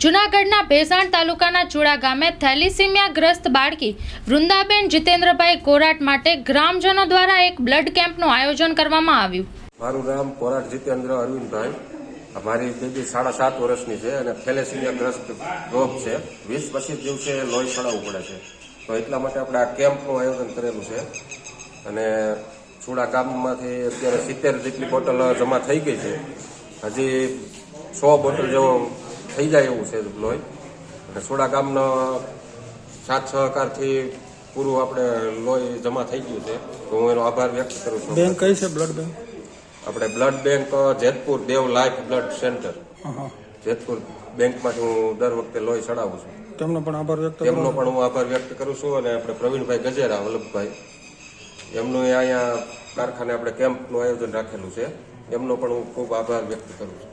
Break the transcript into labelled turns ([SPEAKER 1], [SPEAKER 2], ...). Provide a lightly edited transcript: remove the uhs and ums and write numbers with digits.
[SPEAKER 1] જૂનાગઢના ભેસાણ તાલુકાના ચુડા ગામે થેલિસીમિયાગ્રસ્ત બાળકી વૃંદાબેન જીતેન્દ્રભાઈ કોરાટ માટે ગ્રામજનો દ્વારા એક બ્લડ કેમ્પનું આયોજન કરવામાં આવ્યું।
[SPEAKER 2] મારું નામ કોરાટ જીતેન્દ્ર અરવિંદભાઈ, મારી બેબી 7.5 વર્ષની છે અને થેલેસીમિયાગ્રસ્ત રોગ છે। 20-25 દિવસે લોહી ચડાવવું પડે છે, તો એટલા માટે આપણે આ કેમ્પનું આયોજન કરેલું છે। અને ચુડા ગામમાંથી અત્યારે 70 જેટલી બોટલ જમા થઈ ગઈ છે, હજી 100 બોટલ જેવો થઈ જાય એવું છે લોહી। અને ચુડા ગામનો સાથ સહકારથી પૂરું આપણે લોહી જમા થઈ ગયું છે, તો હું એનો આભાર વ્યક્ત કરું છું।
[SPEAKER 3] બેંક કઈ છે? બ્લડ બેંક
[SPEAKER 2] આપણે બ્લડ બેંક જેતપુર દેવ લાઈફ બ્લડ સેન્ટર જેતપુર બેંકમાંથી હું દર વખતે લોહી ચડાવું છું।
[SPEAKER 3] તેમનો પણ આભાર
[SPEAKER 2] હું આભાર વ્યક્ત કરું છું। અને આપણે પ્રવીણભાઈ ગજેરા વલ્લભભાઈ, એમનું અહીંયા કારખાને આપણે કેમ્પનું આયોજન રાખેલું છે, એમનો પણ હું ખૂબ આભાર વ્યક્ત કરું છું।